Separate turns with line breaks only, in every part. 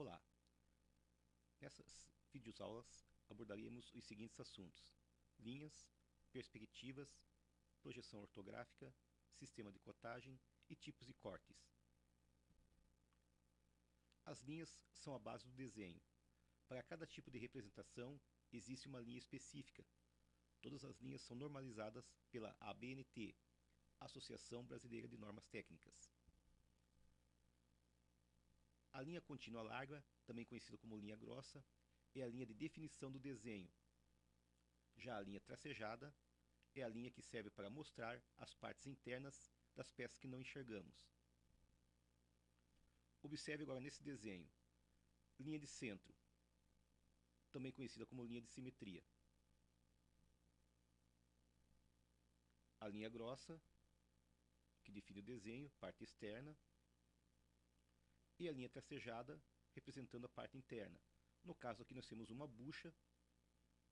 Olá, nessas videoaulas abordaremos os seguintes assuntos: linhas, perspectivas, projeção ortográfica, sistema de cotagem e tipos de cortes. As linhas são a base do desenho. Para cada tipo de representação existe uma linha específica. Todas as linhas são normalizadas pela ABNT, Associação Brasileira de Normas Técnicas. A linha contínua larga, também conhecida como linha grossa, é a linha de definição do desenho. Já a linha tracejada é a linha que serve para mostrar as partes internas das peças que não enxergamos. Observe agora nesse desenho: linha de centro, também conhecida como linha de simetria. A linha grossa, que define o desenho, parte externa, e a linha tracejada, representando a parte interna. No caso aqui nós temos uma bucha,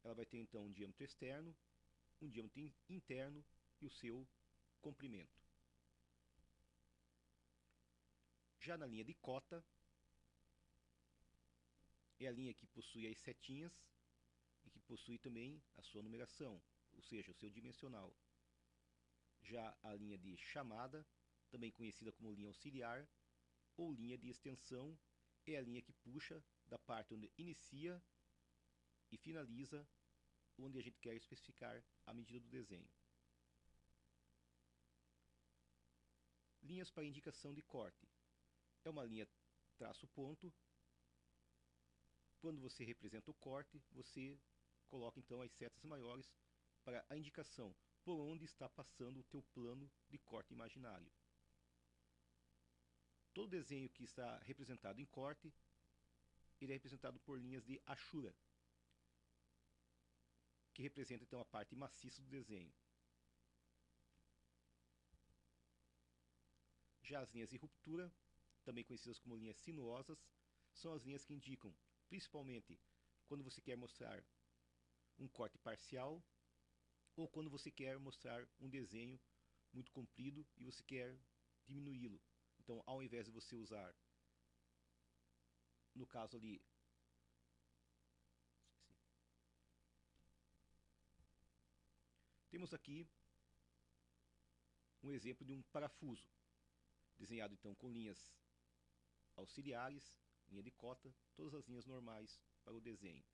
ela vai ter então um diâmetro externo, um diâmetro interno e o seu comprimento. Já na linha de cota, é a linha que possui as setinhas e que possui também a sua numeração, ou seja, o seu dimensional. Já a linha de chamada, também conhecida como linha auxiliar, ou linha de extensão, é a linha que puxa da parte onde inicia e finaliza onde a gente quer especificar a medida do desenho. Linhas para indicação de corte. É uma linha traço ponto. Quando você representa o corte, você coloca então as setas maiores para a indicação por onde está passando o teu plano de corte imaginário. Todo desenho que está representado em corte, ele é representado por linhas de Ashura, que representa então a parte maciça do desenho. Já as linhas de ruptura, também conhecidas como linhas sinuosas, são as linhas que indicam, principalmente, quando você quer mostrar um corte parcial ou quando você quer mostrar um desenho muito comprido e você quer diminuí-lo. Então, ao invés de você usar, no caso ali, temos aqui um exemplo de um parafuso, desenhado então com linhas auxiliares, linha de cota, todas as linhas normais para o desenho.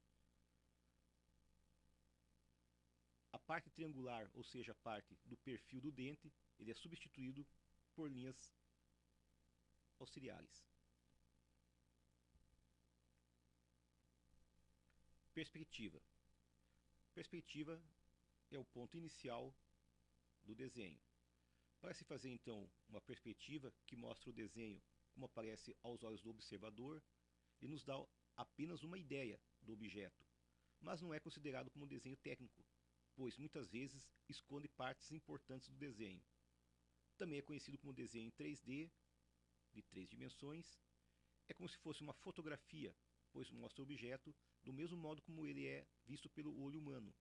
A parte triangular, ou seja, a parte do perfil do dente, ele é substituído por linhas auxiliares. Perspectiva. Perspectiva é o ponto inicial do desenho. Para se fazer então uma perspectiva que mostra o desenho como aparece aos olhos do observador, ele nos dá apenas uma ideia do objeto, mas não é considerado como desenho técnico, pois muitas vezes esconde partes importantes do desenho. Também é conhecido como desenho em 3D, de 3 dimensões. É como se fosse uma fotografia, pois mostra o objeto do mesmo modo como ele é visto pelo olho humano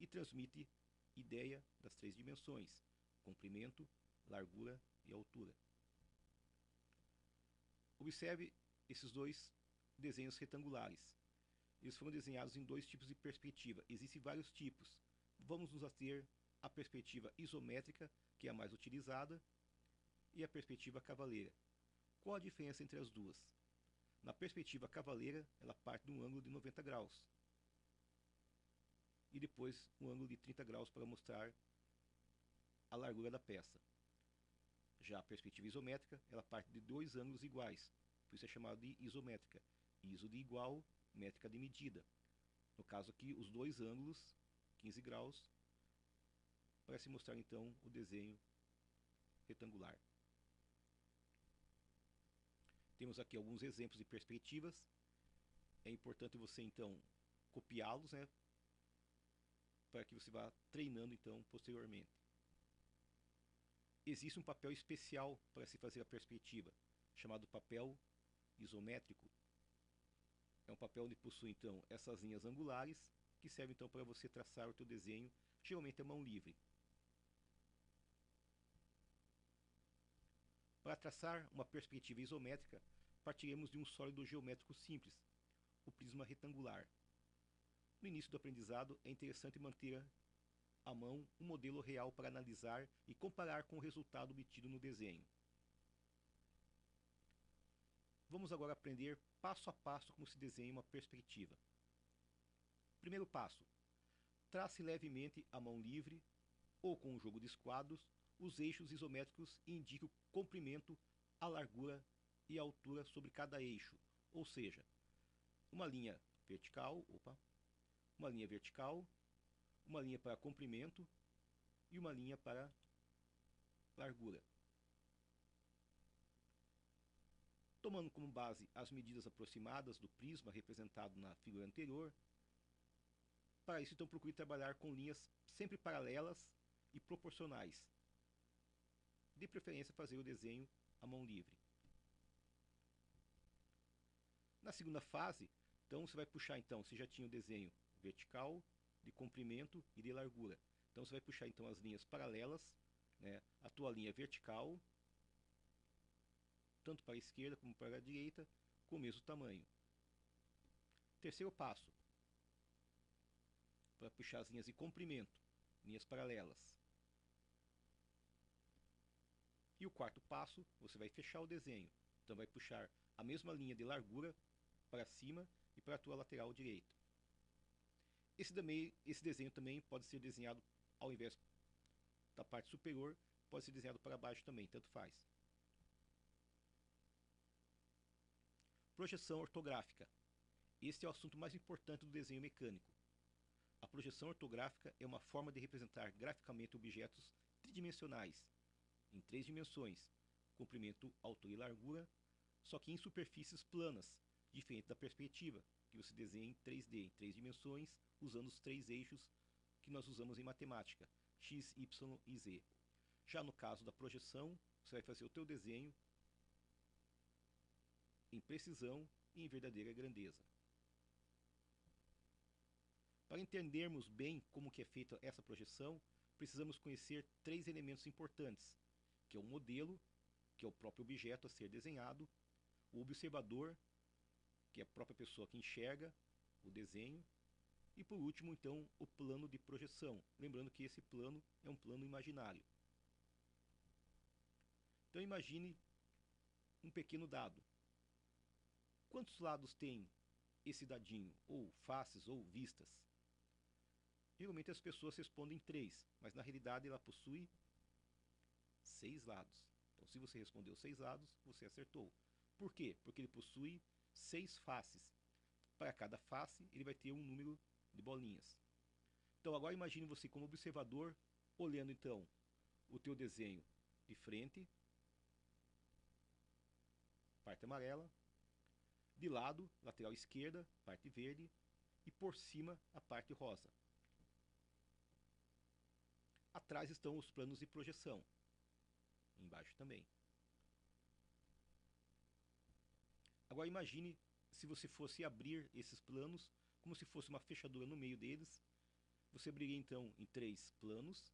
e transmite ideia das 3 dimensões: comprimento, largura e altura. Observe esses dois desenhos retangulares. Eles foram desenhados em dois tipos de perspectiva. Existem vários tipos. Vamos nos ater à perspectiva isométrica, que é a mais utilizada, e a perspectiva cavaleira. Qual a diferença entre as duas? Na perspectiva cavaleira, ela parte de um ângulo de 90 graus. E depois um ângulo de 30 graus para mostrar a largura da peça. Já a perspectiva isométrica, ela parte de dois ângulos iguais. Por isso é chamado de isométrica. Iso de igual, métrica de medida. No caso aqui, os dois ângulos, 15 graus, para se mostrar então o desenho retangular. Temos aqui alguns exemplos de perspectivas. É importante você então copiá-los, né, para que você vá treinando então posteriormente. Existe um papel especial para se fazer a perspectiva, chamado papel isométrico. É um papel onde possui então essas linhas angulares, que servem então para você traçar o teu desenho, geralmente à mão livre. Para traçar uma perspectiva isométrica, partiremos de um sólido geométrico simples, o prisma retangular. No início do aprendizado, é interessante manter à mão um modelo real para analisar e comparar com o resultado obtido no desenho. Vamos agora aprender passo a passo como se desenha uma perspectiva. Primeiro passo: trace levemente à mão livre ou com um jogo de esquadros os eixos isométricos e indique o comprimento, a largura e a altura sobre cada eixo, ou seja, uma linha vertical, uma linha vertical, uma linha para comprimento e uma linha para largura. Tomando como base as medidas aproximadas do prisma representado na figura anterior, para isso então procure trabalhar com linhas sempre paralelas e proporcionais. De preferência fazer o desenho à mão livre. Na segunda fase, então você vai puxar, então, você já tinha o desenho vertical, de comprimento e de largura. Então você vai puxar então as linhas paralelas, né, a tua linha vertical, tanto para a esquerda como para a direita, com o mesmo tamanho. Terceiro passo, para puxar as linhas de comprimento, linhas paralelas. E o quarto passo, você vai fechar o desenho. Então vai puxar a mesma linha de largura para cima e para a tua lateral direita. Esse desenho também pode ser desenhado, ao invés da parte superior, pode ser desenhado para baixo também, tanto faz. Projeção ortográfica. Este é o assunto mais importante do desenho mecânico. A projeção ortográfica é uma forma de representar graficamente objetos tridimensionais, em 3 dimensões, comprimento, altura e largura, só que em superfícies planas, diferente da perspectiva, que você desenha em 3D, em 3 dimensões, usando os 3 eixos que nós usamos em matemática, x, y e z. Já no caso da projeção, você vai fazer o teu desenho em precisão e em verdadeira grandeza. Para entendermos bem como que é feita essa projeção, precisamos conhecer 3 elementos importantes, que é o modelo, que é o próprio objeto a ser desenhado, o observador, que é a própria pessoa que enxerga o desenho, e por último, então, o plano de projeção, lembrando que esse plano é um plano imaginário. Então imagine um pequeno dado. Quantos lados tem esse dadinho, ou faces, ou vistas? Geralmente as pessoas respondem 3, mas na realidade ela possui 6 lados. Então se você respondeu 6 lados, você acertou. Por quê? Porque ele possui 6 faces. Para cada face, ele vai ter um número de bolinhas. Então agora imagine você como observador, olhando então o teu desenho de frente, parte amarela, de lado, lateral esquerda, parte verde, e por cima, a parte rosa. Atrás estão os planos de projeção, embaixo também. Agora imagine se você fosse abrir esses planos, como se fosse uma fechadura no meio deles. Você abriria então em 3 planos,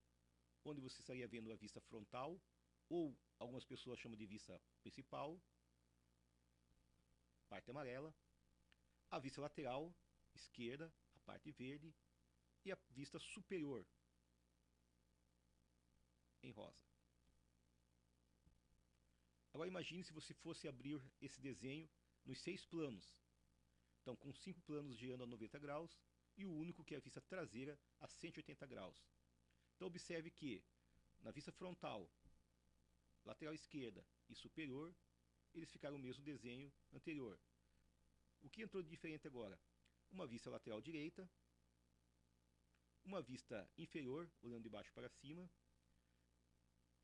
onde você estaria vendo a vista frontal, ou algumas pessoas chamam de vista principal, parte amarela, a vista lateral, esquerda, a parte verde, e a vista superior, em rosa. Agora imagine se você fosse abrir esse desenho nos 6 planos. Então com 5 planos girando a 90 graus e o único que é a vista traseira a 180 graus. Então observe que na vista frontal, lateral esquerda e superior, eles ficaram o mesmo desenho anterior. O que entrou de diferente agora? Uma vista lateral direita, uma vista inferior, olhando de baixo para cima,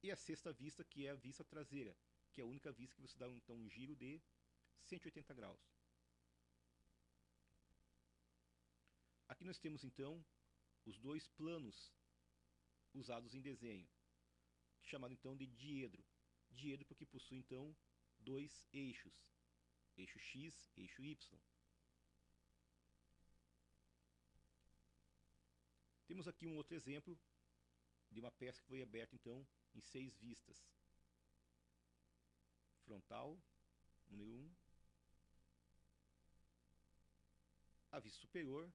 e a sexta vista, que é a vista traseira, que é a única vista que você dá então um giro de 180 graus. Aqui nós temos então os 2 planos usados em desenho, chamado então de diedro. Diedro porque possui então 2 eixos, eixo X, eixo Y. Temos aqui um outro exemplo de uma peça que foi aberta então em 6 vistas. Frontal, número 1, a vista superior,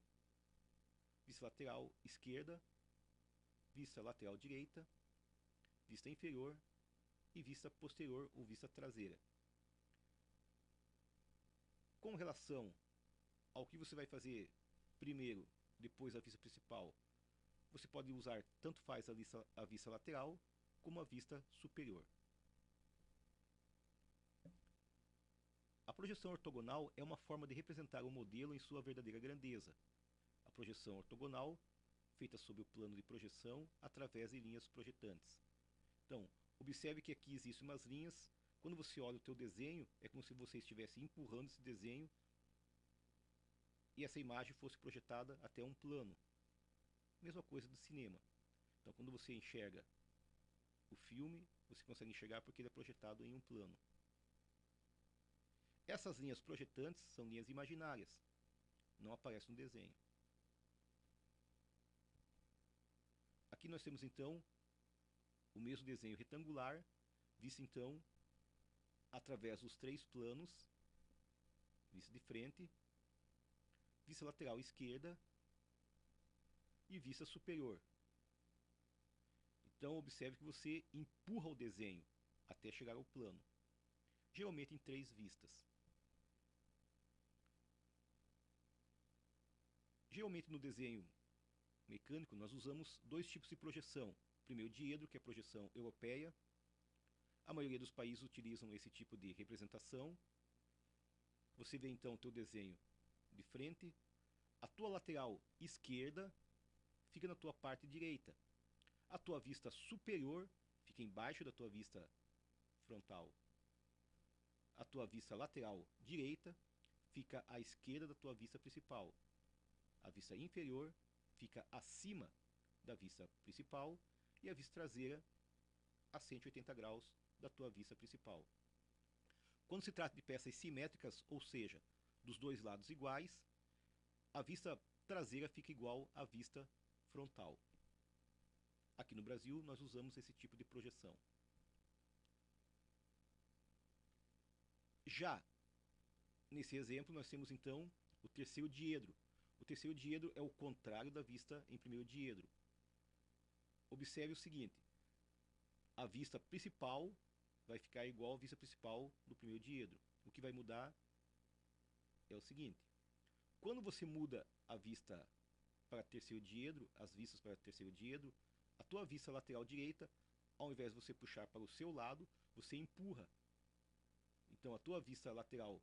vista lateral esquerda, vista lateral direita, vista inferior e vista posterior ou vista traseira. Com relação ao que você vai fazer primeiro, depois da vista principal, você pode usar tanto faz a vista lateral como a vista superior. A projeção ortogonal é uma forma de representar o modelo em sua verdadeira grandeza. A projeção ortogonal, feita sobre o plano de projeção através de linhas projetantes. Então, observe que aqui existem umas linhas. Quando você olha o teu desenho, é como se você estivesse empurrando esse desenho e essa imagem fosse projetada até um plano. Mesma coisa do cinema. Então, quando você enxerga o filme, você consegue enxergar porque ele é projetado em um plano. Essas linhas projetantes são linhas imaginárias, não aparecem no desenho. Aqui nós temos então o mesmo desenho retangular, visto então através dos três planos, vista de frente, vista lateral esquerda e vista superior. Então observe que você empurra o desenho até chegar ao plano, geralmente em três vistas. Geralmente no desenho mecânico nós usamos dois tipos de projeção. Primeiro, diedro, que é a projeção europeia. A maioria dos países utilizam esse tipo de representação. Você vê então o teu desenho de frente. A tua lateral esquerda fica na tua parte direita. A tua vista superior fica embaixo da tua vista frontal. A tua vista lateral direita fica à esquerda da tua vista principal. A vista inferior fica acima da vista principal e a vista traseira a 180 graus da tua vista principal. Quando se trata de peças simétricas, ou seja, dos dois lados iguais, a vista traseira fica igual à vista frontal. Aqui no Brasil nós usamos esse tipo de projeção. Já nesse exemplo nós temos então o terceiro diedro. O terceiro diedro é o contrário da vista em primeiro diedro. Observe o seguinte: a vista principal vai ficar igual à vista principal do primeiro diedro. O que vai mudar é o seguinte: quando você muda a vista para terceiro diedro, as vistas para terceiro diedro, a tua vista lateral direita, ao invés de você puxar para o seu lado, você empurra. Então a tua vista lateral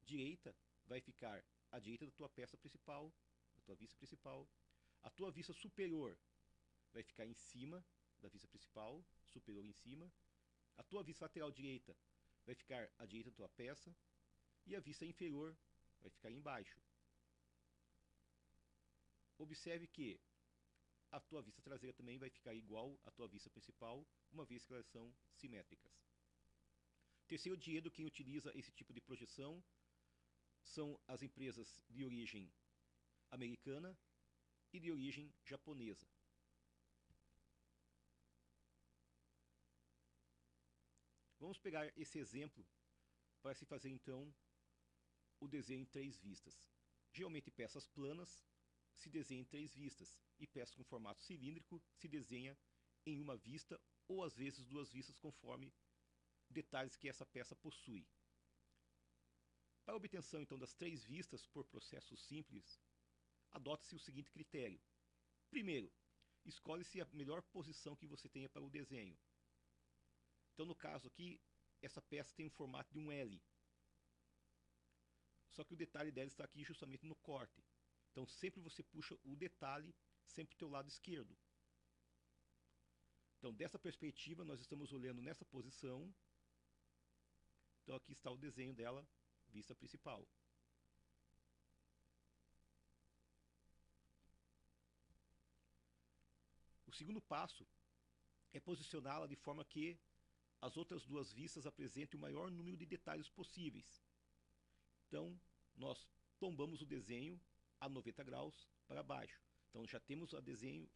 direita vai ficar à direita da tua peça principal, da tua vista principal. A tua vista superior vai ficar em cima da vista principal, superior em cima. A tua vista lateral direita vai ficar à direita da tua peça e a vista inferior vai ficar embaixo. Observe que a tua vista traseira também vai ficar igual à tua vista principal, uma vez que elas são simétricas. Terceiro diedro, quem utiliza esse tipo de projeção são as empresas de origem americana e de origem japonesa. Vamos pegar esse exemplo para se fazer então o desenho em três vistas. Geralmente peças planas se desenha em três vistas e peças com formato cilíndrico se desenha em uma vista ou às vezes duas vistas conforme detalhes que essa peça possui. Para a obtenção então das três vistas por processo simples, adota-se o seguinte critério. Primeiro, escolhe-se a melhor posição que você tenha para o desenho. Então no caso aqui, essa peça tem o formato de um L. Só que o detalhe dela está aqui justamente no corte. Então sempre você puxa o detalhe sempre para o teu lado esquerdo. Então dessa perspectiva nós estamos olhando nessa posição. Então aqui está o desenho dela, vista principal. O segundo passo é posicioná-la de forma que as outras duas vistas apresentem o maior número de detalhes possíveis. Então nós tombamos o desenho a 90 graus para baixo. Então já temos o desenho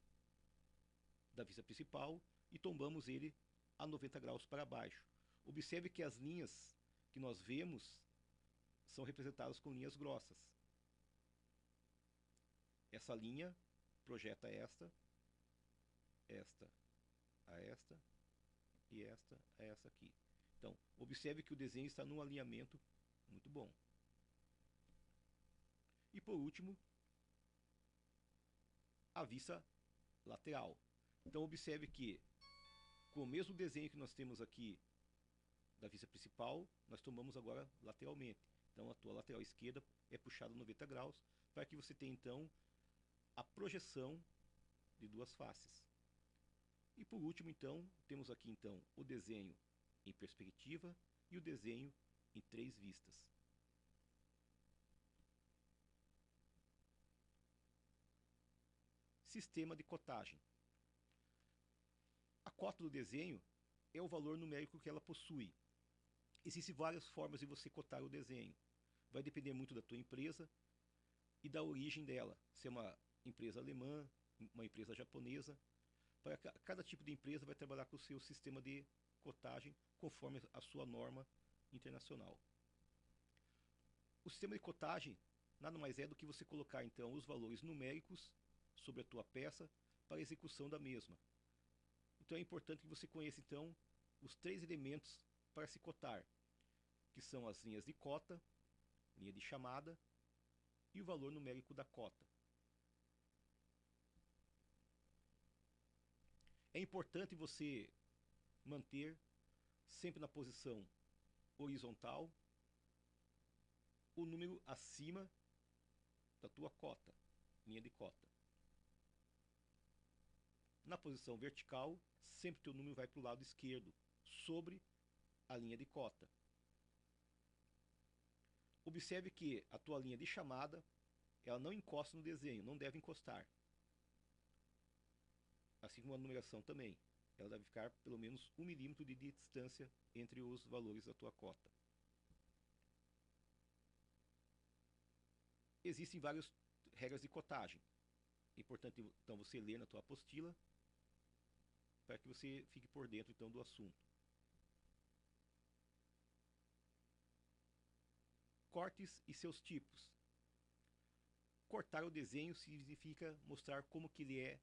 da vista principal e tombamos ele a 90 graus para baixo. Observe que as linhas que nós vemos são representadas com linhas grossas. Essa linha projeta esta a esta e esta a essa aqui. Então, observe que o desenho está num alinhamento muito bom. E por último, a vista lateral. Então observe que com o mesmo desenho que nós temos aqui da vista principal, nós tomamos agora lateralmente. Então a tua lateral esquerda é puxada 90 graus para que você tenha então a projeção de duas faces. E por último então, temos aqui então o desenho em perspectiva e o desenho em 3 vistas. Sistema de cotagem. A cota do desenho é o valor numérico que ela possui. Existem várias formas de você cotar o desenho. Vai depender muito da tua empresa e da origem dela. Se é uma empresa alemã, uma empresa japonesa. Para cada tipo de empresa vai trabalhar com o seu sistema de cotagem conforme a sua norma internacional. O sistema de cotagem nada mais é do que você colocar então os valores numéricos sobre a tua peça para a execução da mesma. Então é importante que você conheça então os 3 elementos para se cotar, que são as linhas de cota, linha de chamada e o valor numérico da cota. É importante você manter sempre na posição horizontal o número acima da tua cota, linha de cota. Na posição vertical, sempre teu número vai para o lado esquerdo, sobre a linha de cota. Observe que a tua linha de chamada, ela não encosta no desenho, não deve encostar. Assim como a numeração também. Ela deve ficar pelo menos 1 milímetro de distância entre os valores da tua cota. Existem várias regras de cotagem. É importante então você ler na tua apostila para que você fique por dentro então do assunto. Cortes e seus tipos. Cortar o desenho significa mostrar como que ele é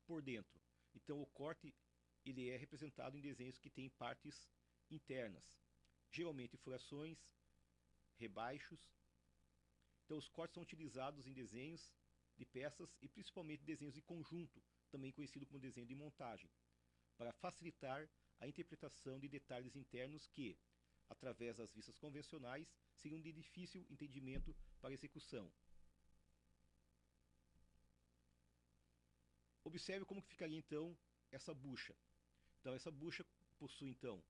por dentro. Então o corte ele é representado em desenhos que têm partes internas, geralmente furações, rebaixos. Então os cortes são utilizados em desenhos de peças e principalmente desenhos de conjunto, também conhecido como desenho de montagem, para facilitar a interpretação de detalhes internos que, através das vistas convencionais, seriam de difícil entendimento para execução. Observe como que ficaria então essa bucha. Então essa bucha possui então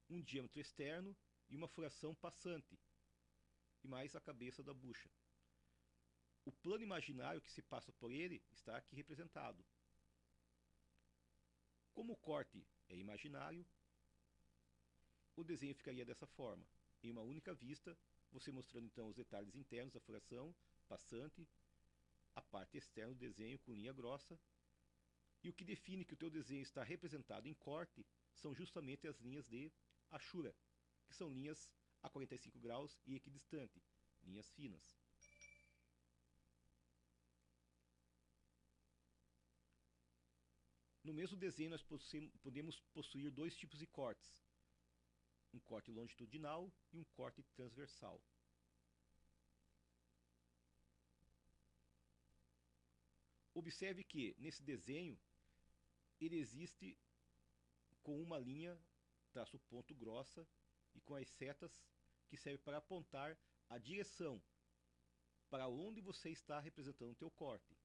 um diâmetro externo e uma furação passante, e mais a cabeça da bucha. O plano imaginário que se passa por ele está aqui representado. Como o corte é imaginário, o desenho ficaria dessa forma, em uma única vista, você mostrando então os detalhes internos da furação, passante, a parte externa do desenho com linha grossa, e o que define que o teu desenho está representado em corte são justamente as linhas de Ashura, que são linhas a 45 graus e equidistante, linhas finas. No mesmo desenho nós podemos possuir 2 tipos de cortes, um corte longitudinal e um corte transversal. Observe que nesse desenho ele existe com uma linha traço ponto grossa e com as setas que servem para apontar a direção para onde você está representando o teu corte.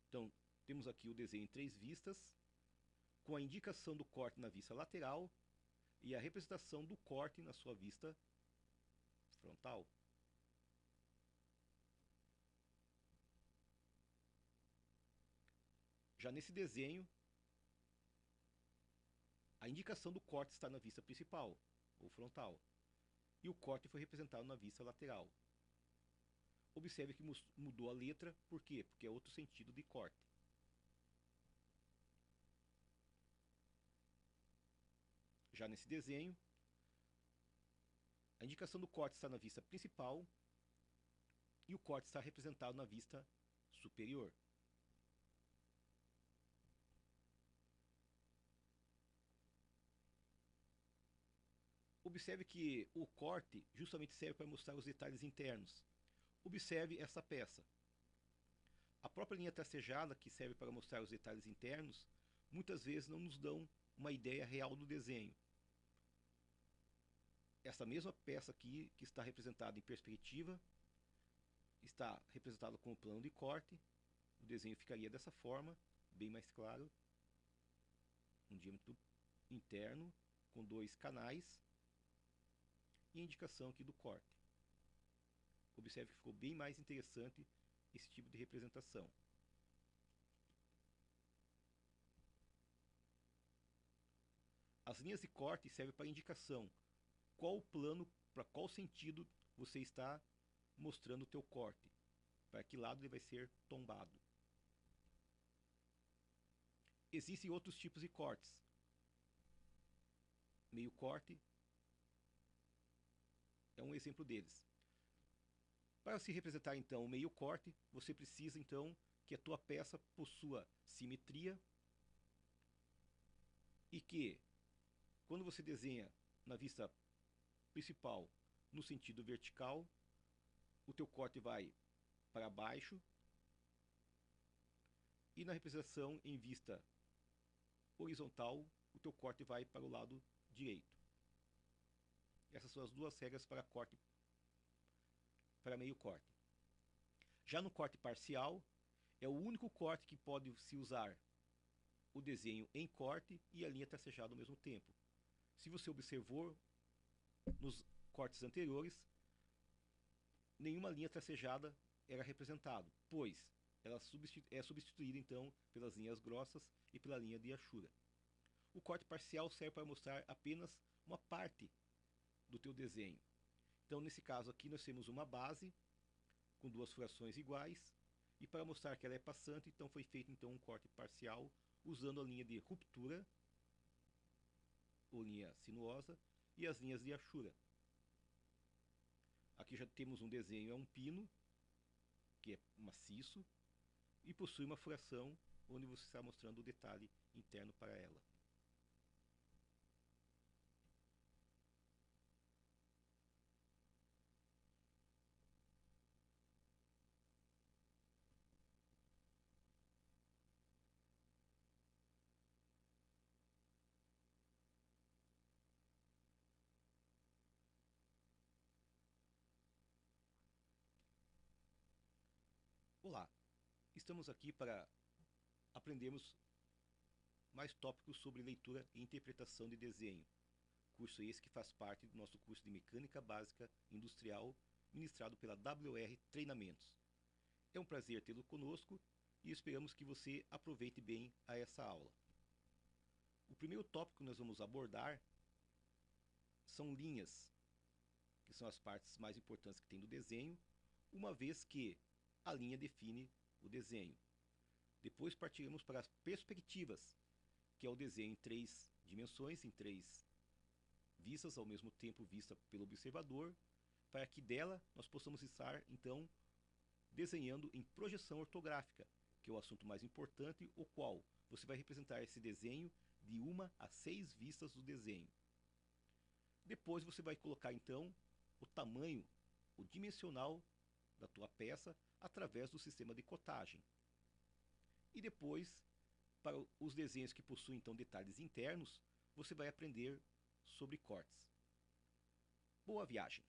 Então temos aqui o desenho em 3 vistas, com a indicação do corte na vista lateral e a representação do corte na sua vista frontal. Já nesse desenho, a indicação do corte está na vista principal, ou frontal, e o corte foi representado na vista lateral. Observe que mudou a letra, por quê? Porque é outro sentido de corte. Já nesse desenho, a indicação do corte está na vista principal e o corte está representado na vista superior. Observe que o corte justamente serve para mostrar os detalhes internos. Observe essa peça. A própria linha tracejada, que serve para mostrar os detalhes internos, muitas vezes não nos dão uma ideia real do desenho. Essa mesma peça aqui, que está representada em perspectiva, está representada com o plano de corte. O desenho ficaria dessa forma, bem mais claro. Um diâmetro interno com 2 canais e a indicação aqui do corte. Observe que ficou bem mais interessante esse tipo de representação. As linhas de corte servem para indicação. Qual o plano, para qual sentido você está mostrando o teu corte. Para que lado ele vai ser tombado. Existem outros tipos de cortes. Meio corte é um exemplo deles. Para se representar então o meio corte, você precisa então que a tua peça possua simetria e que, quando você desenha na vista principal no sentido vertical, o teu corte vai para baixo e na representação em vista horizontal, o teu corte vai para o lado direito. Essas são as duas regras para corte, para meio corte. Já no corte parcial, é o único corte que pode se usar o desenho em corte e a linha tracejada ao mesmo tempo. Se você observou nos cortes anteriores, nenhuma linha tracejada era representada, pois ela é substituída então pelas linhas grossas e pela linha de Ashura. O corte parcial serve para mostrar apenas uma parte do teu desenho. Então, nesse caso aqui, nós temos uma base com 2 furações iguais, e para mostrar que ela é passante, então foi feito então um corte parcial usando a linha de ruptura, ou linha sinuosa, e as linhas de Ashura. Aqui já temos um desenho, é um pino, que é maciço, e possui uma furação onde você está mostrando o detalhe interno para ela. Olá, estamos aqui para aprendermos mais tópicos sobre leitura e interpretação de desenho. Curso esse que faz parte do nosso curso de Mecânica Básica Industrial, ministrado pela WR Treinamentos. É um prazer tê-lo conosco e esperamos que você aproveite bem a essa aula. O primeiro tópico que nós vamos abordar são linhas, que são as partes mais importantes que tem do desenho, uma vez que a linha define o desenho. Depois partiremos para as perspectivas, que é o desenho em 3 dimensões, em 3 vistas, ao mesmo tempo vista pelo observador, para que dela nós possamos estar, então, desenhando em projeção ortográfica, que é o assunto mais importante, o qual você vai representar esse desenho de 1 a 6 vistas do desenho. Depois você vai colocar, então, o tamanho, o dimensional da tua peça através do sistema de cotagem. E depois, para os desenhos que possuem então detalhes internos, você vai aprender sobre cortes. Boa viagem!